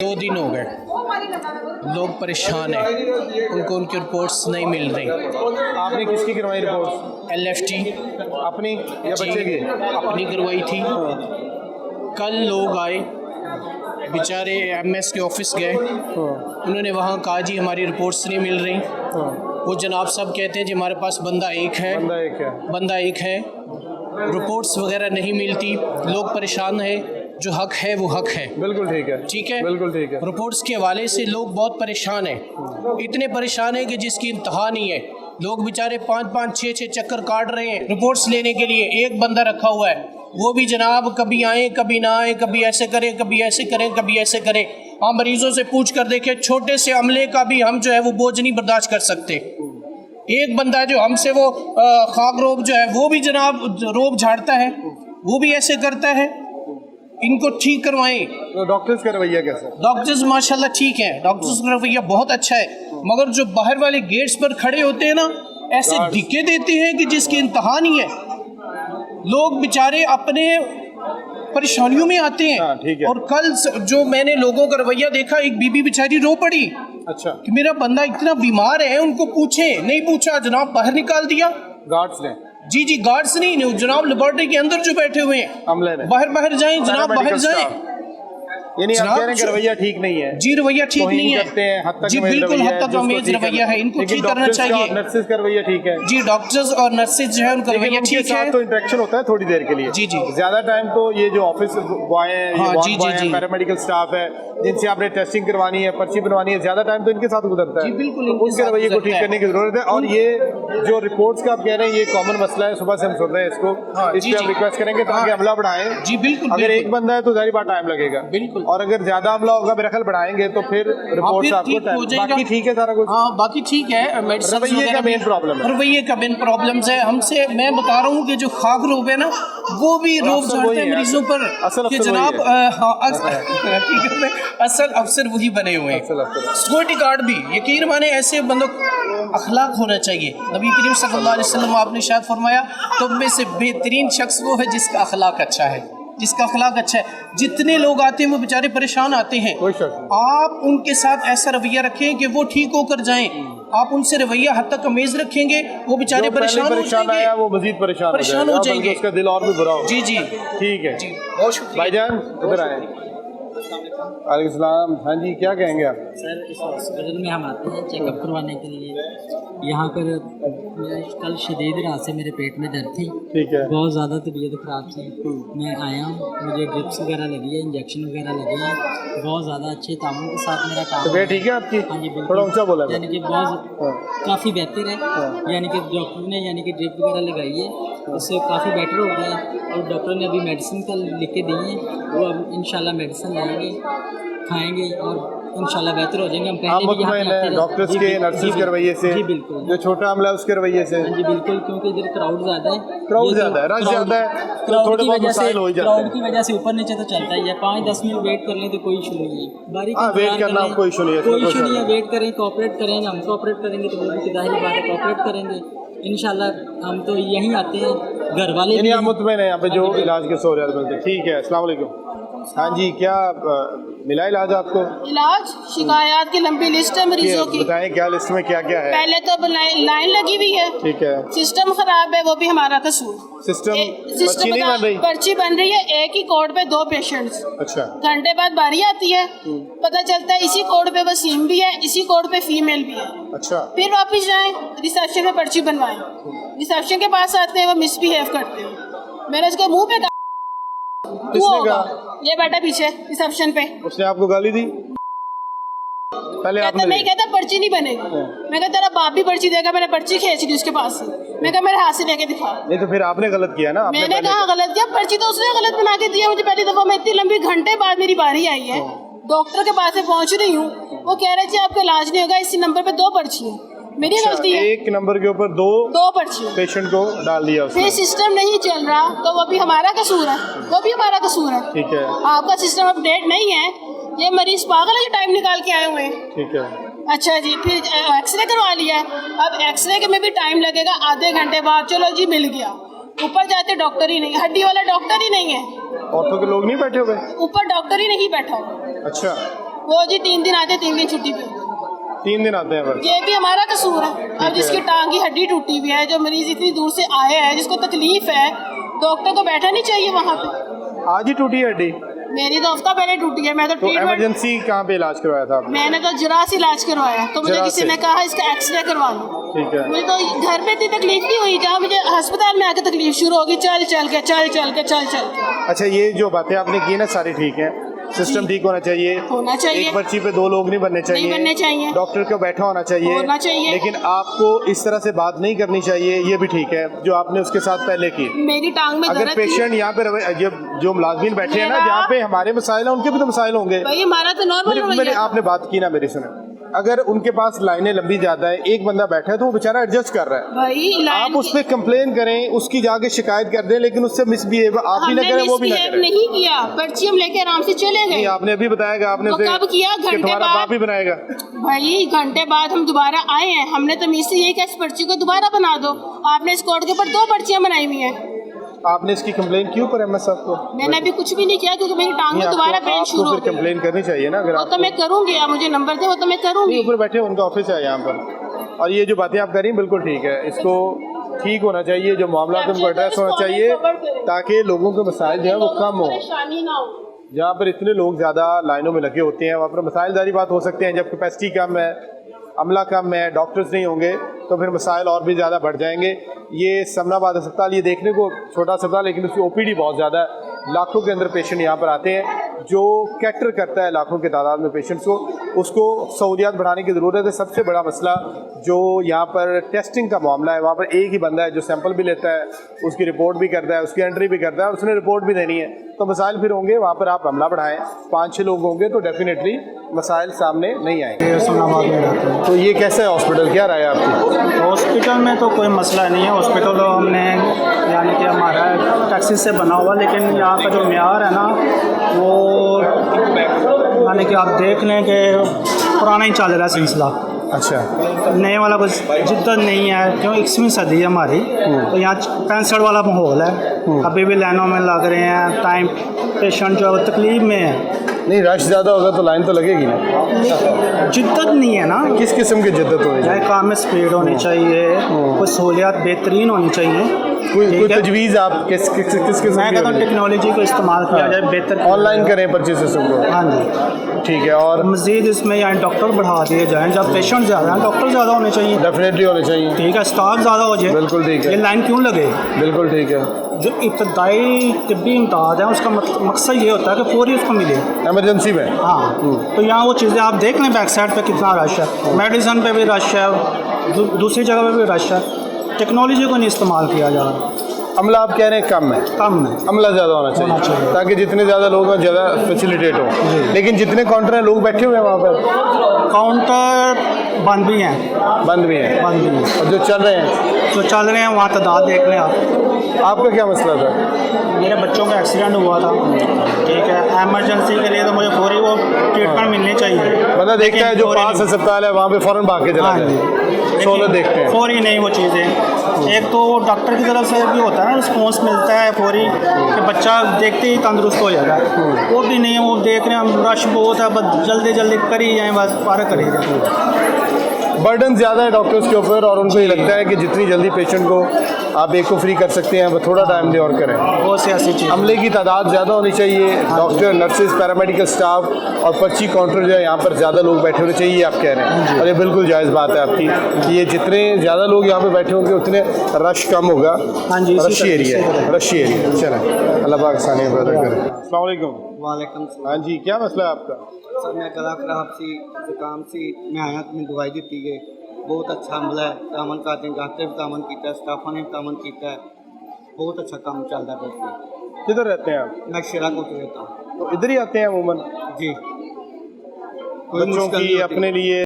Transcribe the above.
2 दिन हो गए, लोग परेशान हैं, उनको उनकी रिपोर्ट्स नहीं मिल रही। आपने किसकी करवाई रिपोर्ट? LFT अपनी या बच्चे की? अपनी करवाई थी। कल लोग आए बेचारे, MS के ऑफिस गए, उन्होंने वहाँ कहा जी हमारी रिपोर्ट्स नहीं मिल रही। वो जनाब सब कहते हैं जी हमारे पास बंदा एक है, रिपोर्ट्स वगैरह नहीं मिलती, लोग परेशान हैं। जो हक है वो हक है। बिल्कुल ठीक है, ठीक है, बिल्कुल ठीक है। रिपोर्ट्स के हवाले से लोग बहुत परेशान हैं, इतने परेशान हैं कि जिसकी इंतहा नहीं है। लोग बेचारे 5-5, 6-6 चक्कर काट रहे हैं रिपोर्ट्स लेने के लिए। एक बंदा रखा हुआ है, वो भी जनाब कभी आए कभी ना आए, कभी ऐसे करें कभी ऐसे करें कभी ऐसे करें। हम मरीजों से पूछ कर देखें, छोटे से अमले का भी हम जो है वो बोझ नहीं बर्दाश्त कर सकते। एक बंदा जो हमसे वो खाक रोग जो है वो भी जनाब रोग झाड़ता है, वो भी ऐसे करता है। इनको ठीक करवाएं। तो डॉक्टर्स का रवैया कैसा? डॉक्टर्स माशाल्लाह ठीक है, डॉक्टर्स का रवैया बहुत अच्छा है, मगर जो बाहर वाले गेट्स पर खड़े होते हैं ना, ऐसे धिक्के देते हैं कि जिसकी इंतहा नहीं है। लोग बेचारे अपने परेशानियों में आते हैं। ठीक है। और कल जो मैंने लोगों का रवैया देखा, एक बीबी बेचारी रो पड़ी। अच्छा, कि मेरा बंदा इतना बीमार है, उनको पूछे, नहीं पूछा जनाब, बाहर निकाल दिया गार्ड्स ने। जी गार्ड्स नहीं जनाब, लेबोरेटरी के अंदर जो बैठे हुए हैं, अमले ने। बाहर जाएं जनाब, बाहर जाएं। यानी आप कह रहे हैं कि रवैया ठीक नहीं है? जी रवैया ठीक नहीं है जी, बिल्कुल हद तक अमेज रवैया है, इनको ठीक करना चाहिए। नर्सेज का रवैया ठीक है? जी, डॉक्टर्स और नर्सेज जो है उनका रवैया ठीक है। तो इंटरेक्शन होता है थोड़ी देर के लिए। जी ज्यादा टाइम तो ये जो ऑफिस बॉय है, पैरामेडिकल स्टाफ है, जिनसे आपने टेस्टिंग करवानी है, पर्ची बनवानी है, ज्यादा टाइम तो इनके साथ गुजरता है। बिल्कुल, उनके रवैये को ठीक करने की जरूरत है। और ये जो रिपोर्ट्स का आप कह रहे हैं, ये कॉमन मसला है, सुबह से हम सुन रहे हैं इसको। इस पर रिक्वेस्ट करेंगे ताकि अमला बढ़ाएं। जी बिल्कुल, अगर एक बंदा है तो जाहिर बात टाइम लगेगा, बिल्कुल। और अगर ज्यादा अमला होगा, मेरा ख्याल बढ़ाएंगे तो फिर रिपोर्ट्स आपको बाकी ठीक है सारा कुछ। हाँ, बाकी ठीक है। मेडिसिन रवैये का मेन प्रॉब्लम है, रवैये का मेन प्रॉब्लम है। हमसे मैं बता रहा हूँ कि जो खाक रोग है ना, वो भी रोग झाड़ते हैं मरीजों पर। कि जनाब हकीकत में असल अफसर वही बने हुए हैं। सिक्योरिटी गार्ड भी, यकीन माने ऐसे बंदों अखलाक होना चाहिए। नबी करीम सल्लल्लाहु अलैहि वसल्लम आपने शायद फरमाया, तुम में से बेहतरीन शख्स वो है जिसका अखलाक अच्छा है, जिसका अखलाक अच्छा है। जितने लोग आते हैं वो बेचारे परेशान आते हैं, आप उनके साथ ऐसा रवैया रखें कि वो ठीक होकर जाएं। आप उनसे रवैया हद तक अमेज रखेंगे, वो बेचारे परेशान हो जाएंगे, वो मजीद परेशान हो जाएंगे, उसका दिल और भी बुरा हो। जी ठीक है जी, बहुत शुक्रिया भाईजान, इधर आए। वालेकुम सलाम। हाँ जी, क्या कहेंगे आप? सर, इस हॉस्पिटल में हम आते हैं चेकअप करवाने के लिए। यहाँ पर कल शदीद रात से मेरे पेट में दर्द थी। ठीक है। बहुत ज़्यादा तबीयत ख़राब थी। मैं आया हूँ, मुझे ड्रिप्स वगैरह लगी है, इंजेक्शन वगैरह लगे हैं। बहुत ज़्यादा अच्छे तामुन के साथ मेरा काम। तबीयत ठीक है आपकी? हाँ जी, बिल्कुल। थोड़ा ऊंचा बोला। यानी कि बहुत काफ़ी बेहतर है। यानी कि डॉक्टर ने यानी कि ड्रिप वगैरह लगाई है, उससे काफ़ी बेटर हो गया है। और डॉक्टर ने अभी मेडिसिन का लिख के दी है, वो अब इंशाल्लाह मेडिसिन लाएंगे, खाएंगे और इंशाल्लाह बेहतर हो जाएंगे। हम पहले भी यहाँ पे डॉक्टर्स के, नर्सेज के रवैये से। जी बिल्कुल। जो छोटा अमला है उसके रवैये से। हाँ जी बिल्कुल, क्योंकि इधर क्राउड ज़्यादा है, रश ज़्यादा है, तो थोड़े बहुत मसाइल हो जाते हैं। क्राउड की वजह से ऊपर नीचे तो चलता ही है। 5-10 मिनट वेट कर लें तो कोई इशू नहीं है। बारीक वेट करना कोई इशू नहीं है, कोई इशू नहीं है। वेट करें, कोऑपरेट करेंगे, हम कोऑपरेट करेंगे तो वो भी जाहिर बात है कोऑपरेट करेंगे इंशाल्लाह। हम तो यहीं आते हैं, घर वाले भी मुतमईन है यहाँ पे जो इलाज के सहूलियात मिलते हैं। ठीक है, अस्सलाम वालेकुम। हाँ जी, क्या मिला इलाज आपको? इलाज शिकायत की लंबी लिस्ट है मरीजों की। बताएं क्या लिस्ट में क्या क्या है? पहले तो लाइन लगी हुई है। ठीक है। सिस्टम खराब है, वो भी हमारा कसूर। सिस्टम पर्ची नहीं बन रही? पर्ची बन रही है, एक ही कोड पे 2 पेशेंट्स। अच्छा। घंटे बाद बारी आती है, पता चलता है इसी कोड पे वसीम भी है, इसी कोड पे फीमेल भी है। अच्छा। फिर वापिस जाएं, रिसेप्शन में पर्ची बनवाएं। रिसेप्शन के पास आते हैं, वो मिसबिहेव करते हैं। मैंने उसके मुँह पे ये बैठा पीछे रिसेप्शन पे। उसने आपको गाली दी? पहले आपने मैं कहता पर्ची नहीं बनेगी। मैं कहता तेरा बाप भी पर्ची देगा। मैंने पर्ची खींच ली उसके पास से। मैं कहा मेरे हाथ से लेके दिखा। नहीं तो फिर आपने गलत किया ना। मैंने कहा गलत किया, पर्ची तो उसने गलत बना के दिया मुझे पहली दफा। मैं इतनी लंबी घंटे बाद मेरी बारी आई है, डॉक्टर के पास से पहुंच रही हूँ, वो कह रहे थे आपका इलाज नहीं होगा, इसी नंबर पे 2 पर्ची है। मेरी गलती है। एक नंबर के ऊपर दो पर्ची पेशेंट को डाल दिया उसने। फिर सिस्टम नहीं चल रहा तो वो भी हमारा कसूर है, वो भी हमारा कसूर है। ठीक है। आपका सिस्टम अपडेट नहीं है, ये मरीज पागल है जो टाइम निकाल के आए हुए हैं। ठीक है। अच्छा जी, फिर एक्सरे करवा लिया है। अब एक्सरे के में भी टाइम लगेगा, आधे घंटे बाद चलो जी मिल गया। ऊपर जाते डॉक्टर ही नहीं, हड्डी वाला डॉक्टर ही नहीं है। ऑर्थो के लोग नहीं बैठे हुए? ऊपर डॉक्टर ही नहीं बैठा हुआ। अच्छा। वो जी 3 दिन आते 3 दिन छुट्टी पे। 3 दिन आते हैं बस। ये भी हमारा कसूर है। अब जिसकी टांग की हड्डी टूटी हुई है, जो मरीज इतनी दूर से आया है, जिसको तकलीफ है, डॉक्टर को बैठा नहीं चाहिए वहाँ पे। आज ही टूटी है हड्डी? मेरी तो हफ्ता पहले टूटी है। मैं तो इमरजेंसी कहाँ पे इलाज करवाया था आपने? मैंने तो जरा से इलाज करवाया, तो मुझे किसी ने कहा इसका एक्सरे करवा लो। ठीक है। मुझे तो घर पे इतनी तकलीफ नहीं हुई, जहाँ मुझे अस्पताल में आके तकलीफ शुरू होगी, चल चल के। अच्छा, ये जो बातें आपने की ना सारी ठीक है, सिस्टम ठीक होना चाहिए, एक पर्ची पे 2 लोग नहीं बनने चाहिए, डॉक्टर को बैठा होना चाहिए, लेकिन आपको इस तरह से बात नहीं करनी चाहिए, ये भी ठीक है जो आपने उसके साथ पहले की। मेरी टांग में अगर पेशेंट यहाँ पे जो मुलाजमीन बैठे हैं ना, जहाँ पे हमारे मसाइल हैं उनके भी तो मसाइल होंगे। हमारा तो नॉर्मल। आपने बात की ना मेरी, सुने, अगर उनके पास लाइनें लंबी ज्यादा है, एक बंदा बैठा है तो वो बेचारा एडजस्ट कर रहा है, आप उस पर कंप्लेन करें, उसकी जाके शिकायत कर दें, लेकिन उससे मिसबिहेव आप भी ना करें, वो भी ना करें। नहीं किया, पर्ची हम लेके आराम से चले गए। आपने अभी बताया आपने कब किया? घंटे बाद। बाप ही बनाएगा भाई, घंटे बाद हम दोबारा आए हैं, हमने तमीज से यही कहा इस पर्ची को दोबारा बना दो। आपने इस कोड के ऊपर 2 पर्चियां बनाई हुई हैं। आपने इसकी कंप्लेन क्यों पर एमएस साहब को? मैंने अभी कुछ भी नहीं किया, क्योंकि मेरी टांग में दोबारा पेन शुरू हो गई। कंप्लेन करनी चाहिए ना। अगर वो तो मैं करूंगी, आप मुझे नंबर दे, वो तो मैं करूंगी। ऊपर बैठे उनका ऑफिस है यहाँ पर, और ये जो बातें आप कर रही हैं बिल्कुल ठीक है, इसको ठीक होना चाहिए, जो मामला उनको एड्रेस होना चाहिए, ताकि लोगों के मसाइल जो है वो कम हो। जहाँ पर इतने लोग ज़्यादा लाइनों में लगे होते हैं वहाँ पर मसाइलदारी बात हो सकते हैं। जब कैपेसिटी कम है, अमला कम है, डॉक्टर्स नहीं होंगे, तो फिर मसाइल और भी ज़्यादा बढ़ जाएंगे। ये समनाबाद अस्पताल, ये देखने को छोटा अस्पताल, लेकिन उसकी ओपीडी बहुत ज़्यादा है, लाखों के अंदर पेशेंट यहाँ पर आते हैं, जो कैटर करता है लाखों के तादाद में पेशेंट्स को। उसको सहूलियात बढ़ाने की ज़रूरत है। सबसे बड़ा मसला जो यहाँ पर टेस्टिंग का मामला है, वहाँ पर एक ही बंदा है जो सैंपल भी लेता है, उसकी रिपोर्ट भी करता है, उसकी एंट्री भी करता है, उसने रिपोर्ट भी देनी है, तो मसाइल फिर होंगे। वहाँ पर आप हमला बढ़ाएं, 5-6 लोग होंगे तो डेफिनेटली मसाइल सामने नहीं आएंगे। तो ये कैसा है हॉस्पिटल, क्या राय है आपकी? हॉस्पिटल में तो कोई मसला नहीं है। हॉस्पिटल तो हमने यानी कि हमारा टैक्सी से बना हुआ, लेकिन यहाँ का जो मेयार है ना, वो यानी कि आप देख लें कि पुराना ही चल रहा है सिलसिला। अच्छा, नए वाला कुछ जिद्दत नहीं है, क्यों 21वीं सदी है हमारी, तो यहाँ 65 वाला माहौल है। अभी भी लाइनों में लग रहे हैं, टाइम पेशेंट जो है तकलीफ में है। नहीं, रश ज़्यादा होगा तो लाइन तो लगेगी ना। जिद्दत नहीं है ना। किस किस्म की जिद्दत होनी चाहिए? काम में स्पीड होनी चाहिए, कोई सहूलियात बेहतरीन होनी चाहिए। कोई तजवीज़ आप किस किस्म? मैं कहता हूँ टेक्नोलॉजी को इस्तेमाल किया जाए, बेहतर ऑनलाइन करें पर्ची सिस्टम को। हाँ जी, ठीक है। और मज़ीद इसमें यहाँ डॉक्टर बढ़ा दिए जाएँ, जब पेशेंट ज़्यादा हैं डॉक्टर ज़्यादा होने चाहिए। डेफिनेटली होने चाहिए। ठीक है, स्टाफ ज़्यादा हो जाए। बिल्कुल ठीक है। ये लाइन क्यों लगे? बिल्कुल ठीक है। जो इब्तदाई तिब्बी इमदाद है उसका मकसद ये होता है कि फौरी उसको मिले इमरजेंसी में। हाँ, तो यहाँ वो चीज़ें आप देख लें, बैक साइड पे कितना रश है, मेडिसिन पे भी रश है, दूसरी जगह पे भी रश है। टेक्नोलॉजी को नहीं इस्तेमाल किया जा रहा। अमला आप कह रहे हैं कम है? कम है, अमला ज़्यादा होना चाहिए ताकि जितने ज़्यादा लोग हैं ज़्यादा फैसिलिटेट हो। लेकिन जितने काउंटर हैं लोग बैठे हुए हैं वहाँ पर? काउंटर बंद भी हैं। बंद भी हैं? बंद भी हैं। और जो चल रहे हैं वहाँ तादाद देख लें आप। आपका क्या मसला था? मेरे बच्चों का एक्सीडेंट हुआ था, ठीक है, एमरजेंसी के लिए तो मुझे पूरी वो ट्रीटमेंट मिलनी चाहिए। मतलब देखता है जो पास अस्पताल है वहाँ पे फ़ौरन भाग के चला जाए, सहूलत देखते हैं। फौरी नहीं वो चीज़ें, एक तो डॉक्टर की तरफ से भी होता है ना, रिस्पॉन्स मिलता है फौरी कि बच्चा देखते ही तंदुरुस्त हो जाएगा, वो भी नहीं है। वो देख रहे हैं हम रश बहुत है, बस जल्दी जल्दी करी जाएँ, बस पार करी जाए। बर्डन ज़्यादा है डॉक्टर्स के ऊपर, और उनको ये लगता है कि जितनी जल्दी पेशेंट को आप एक को फ्री कर सकते हैं वो थोड़ा टाइम दे और करें। वो से ऐसी चीज़, अमले की तादाद ज़्यादा होनी चाहिए, डॉक्टर, नर्सेज, पैरामेडिकल स्टाफ और पर्ची काउंटर जो है यहाँ पर ज़्यादा लोग बैठे होने चाहिए, आप कह रहे हैं। और ये बिल्कुल जायज़ बात है आपकी कि ये जितने ज़्यादा लोग यहाँ पर बैठे होंगे उतने रश कम होगा। हाँ जी, रशी एरिया है, रशी एरिया। चलें, अल्लाह पाकिस्तान इबादत करें। अस्सलाम वालेकुम। वालेकुम सलाम। हाँ जी, क्या मसला है आपका? सर मैं गला खराब सी, जुकाम सी, मैं आया तो मैं दवाई दी गई, बहुत अच्छा अमला है, तामन करते हैं, डॉक्टर भी तामन किया, स्टाफा ने भी तामन किया है, बहुत अच्छा काम चल रहा है। किधर रहते हैं आप? मैं शिरा को रहता हूँ। तो इधर ही आते हैं अमूमन? जी, बच्चों की, अपने लिए?